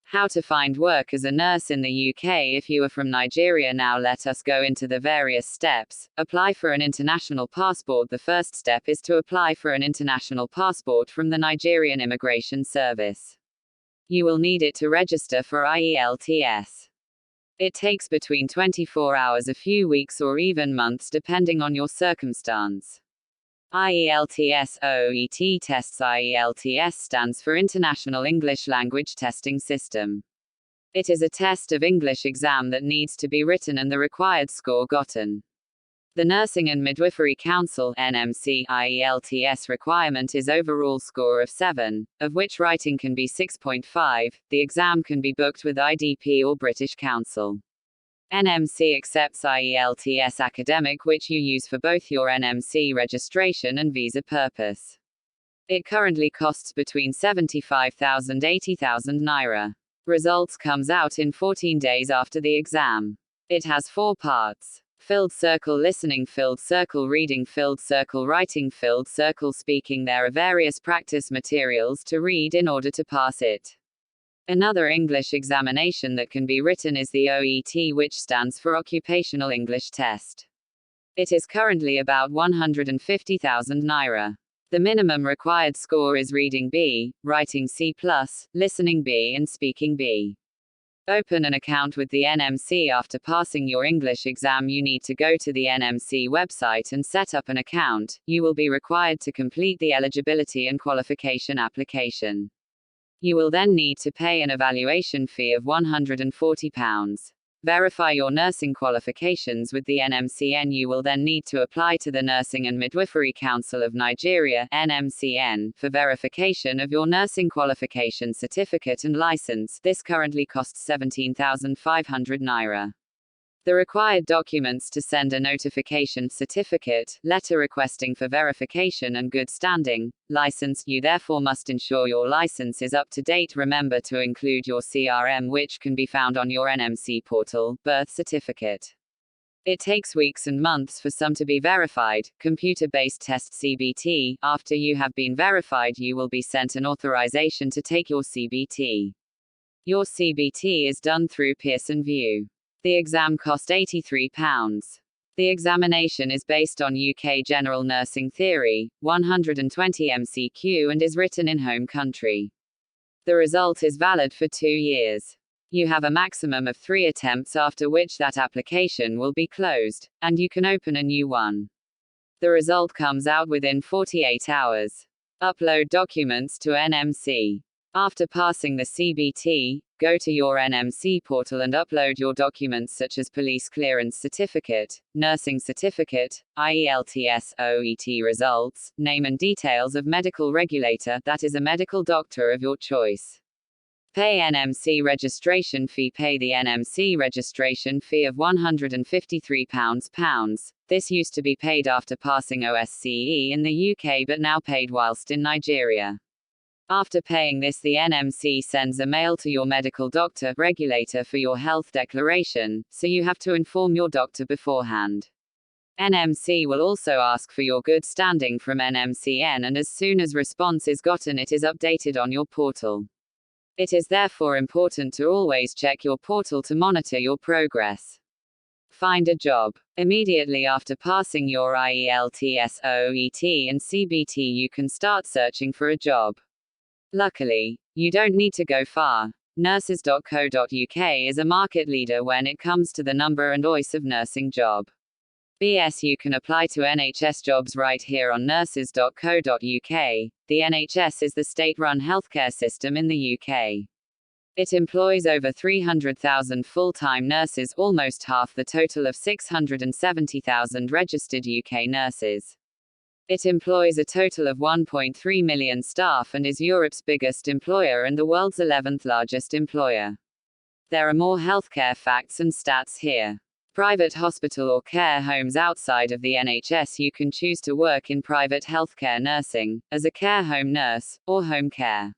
How to find work as a nurse in the UK if you are from Nigeria. Now let us go into the various steps. Apply for an international passport. The first step is to apply for an international passport from the Nigerian Immigration Service. You will need it to register for IELTS. It takes between 24 hours, a few weeks, or even months depending on your circumstance. IELTS OET tests. IELTS stands for International English Language Testing System. It is a test of English exam that needs to be written and the required score gotten. The Nursing and Midwifery Council (NMC) IELTS requirement is overall score of 7, of which writing can be 6.5. The exam can be booked with IDP or British Council. NMC accepts IELTS academic, which you use for both your NMC registration and visa purpose. It currently costs between 75,000 80,000 naira. Results comes out in 14 days after the exam. It has 4 parts: filled circle listening, filled circle reading, filled circle writing, filled circle speaking. There are various practice materials to read in order to pass it. Another English examination that can be written is the OET, which stands for Occupational English Test. It is currently about 150,000 naira. The minimum required score is reading B, writing C+, listening B, and speaking B. Open an account with the NMC. After passing your English exam, you need to go to the NMC website and set up an account. You will be required to complete the eligibility and qualification application. You will then need to pay an evaluation fee of £140. Verify your nursing qualifications with the NMCN. You will then need to apply to the Nursing and Midwifery Council of Nigeria (NMCN) for verification of your nursing qualification certificate and license. This currently costs 17,500 naira. The required documents to send a notification certificate, letter requesting for verification and good standing, license. You therefore must ensure your license is up to date. Remember to include your CRM, which can be found on your NMC portal, birth certificate. It takes weeks and months for some to be verified. Computer-based test CBT. After you have been verified, you will be sent an authorization to take your CBT. Your CBT is done through Pearson VUE. The exam cost £83. The examination is based on UK General Nursing Theory, 120 MCQ, and is written in home country. The result is valid for 2 years. You have a maximum of 3 attempts, after which that application will be closed, and you can open a new one. The result comes out within 48 hours. Upload documents to NMC. After passing the CBT, go to your NMC portal and upload your documents such as police clearance certificate, nursing certificate, IELTS OET results, name and details of medical regulator, that is a medical doctor of your choice. Pay NMC registration fee. Pay the NMC registration fee of £153. This used to be paid after passing OSCE in the UK but now paid whilst in Nigeria. After paying this, the NMC sends a mail to your medical doctor regulator for your health declaration, so you have to inform your doctor beforehand. NMC will also ask for your good standing from NMCN, and as soon as response is gotten, it is updated on your portal. It is therefore important to always check your portal to monitor your progress. Find a job. Immediately after passing your IELTS OET and CBT, you can start searching for a job. Luckily, you don't need to go far. Nurses.co.uk is a market leader when it comes to the number and choice of nursing job. BS, you can apply to NHS jobs right here on nurses.co.uk. The NHS is the state-run healthcare system in the UK. It employs over 300,000 full-time nurses, almost half the total of 670,000 registered UK nurses. It employs a total of 1.3 million staff and is Europe's biggest employer and the world's 11th largest employer. There are more healthcare facts and stats here. Private hospital or care homes outside of the NHS. You can choose to work in private healthcare nursing, as a care home nurse, or home care.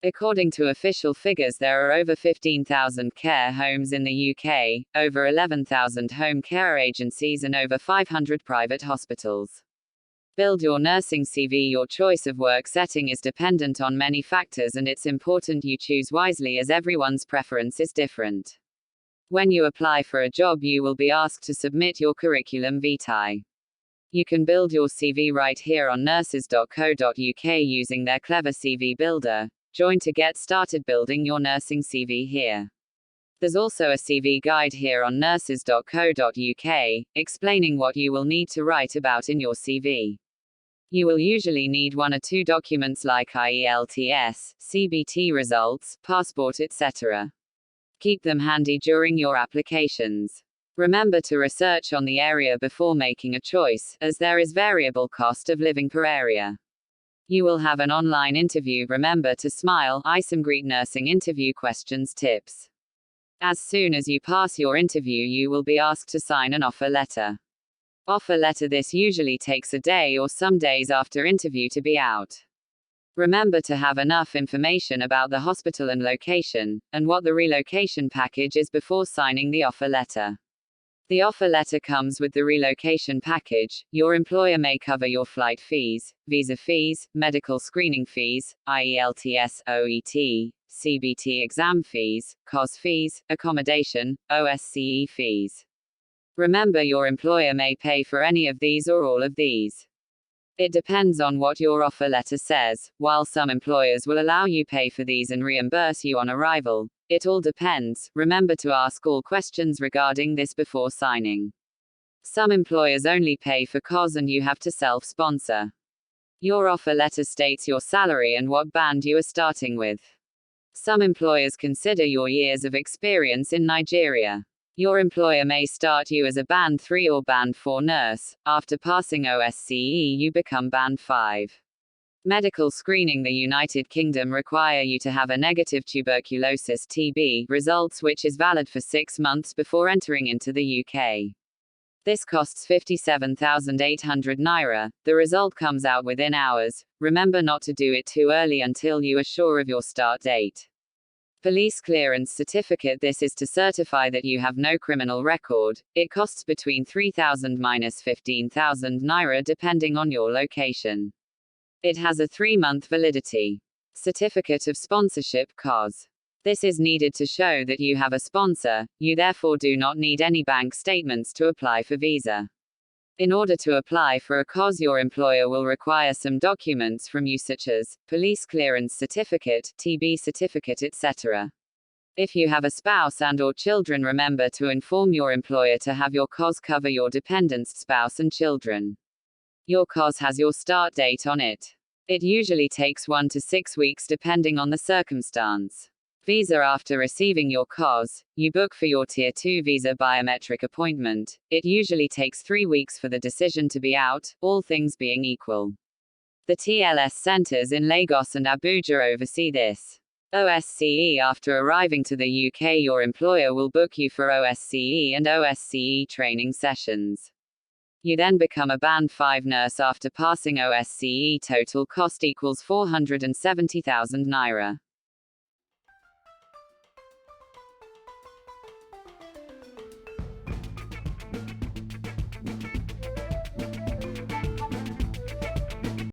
According to official figures, there are over 15,000 care homes in the UK, over 11,000 home care agencies, and over 500 private hospitals. Build your nursing CV. Your choice of work setting is dependent on many factors, and it's important you choose wisely as everyone's preference is different. When you apply for a job, you will be asked to submit your curriculum vitae. You can build your CV right here on nurses.co.uk using their clever CV builder. Join to get started building your nursing CV here. There's also a CV guide here on nurses.co.uk, explaining what you will need to write about in your CV. You will usually need 1 or 2 documents like IELTS, CBT results, passport, etc. Keep them handy during your applications. Remember to research on the area before making a choice, as there is variable cost of living per area. You will have an online interview. Remember to smile. Some great nursing interview questions tips. As soon as you pass your interview, you will be asked to sign an offer letter. Offer letter. This usually takes a day or some days after interview to be out. Remember to have enough information about the hospital and location, and what the relocation package is before signing the offer letter. The offer letter comes with the relocation package. Your employer may cover your flight fees, visa fees, medical screening fees, IELTS, OET, CBT exam fees, COS fees, accommodation, OSCE fees. Remember, your employer may pay for any of these or all of these. It depends on what your offer letter says. While some employers will allow you pay for these and reimburse you on arrival, it all depends. Remember to ask all questions regarding this before signing. Some employers only pay for COS and you have to self-sponsor. Your offer letter states your salary and what band you are starting with. Some employers consider your years of experience in Nigeria. Your employer may start you as a Band 3 or Band 4 nurse. After passing OSCE, you become Band 5. Medical screening. The United Kingdom require you to have a negative tuberculosis (TB) results, which is valid for 6 months before entering into the UK. This costs 57,800 naira. The result comes out within hours. Remember not to do it too early until you are sure of your start date. Police clearance certificate. This is to certify that you have no criminal record. It costs between 3,000 - 15,000 naira depending on your location. It has a 3-month validity. Certificate of sponsorship (COS). This is needed to show that you have a sponsor. You therefore do not need any bank statements to apply for visa. In order to apply for a COS, your employer will require some documents from you such as police clearance certificate, TB certificate, etc. If you have a spouse and/or children, remember to inform your employer to have your COS cover your dependents, spouse and children. Your COS has your start date on it. It usually takes 1 to 6 weeks depending on the circumstance. Visa. After receiving your COS, you book for your Tier 2 visa biometric appointment. It usually takes 3 weeks for the decision to be out, all things being equal. The TLS centers in Lagos and Abuja oversee this. OSCE. After arriving to the UK, your employer will book you for OSCE and OSCE training sessions. You then become a Band 5 nurse after passing OSCE. Total cost equals 470,000 naira.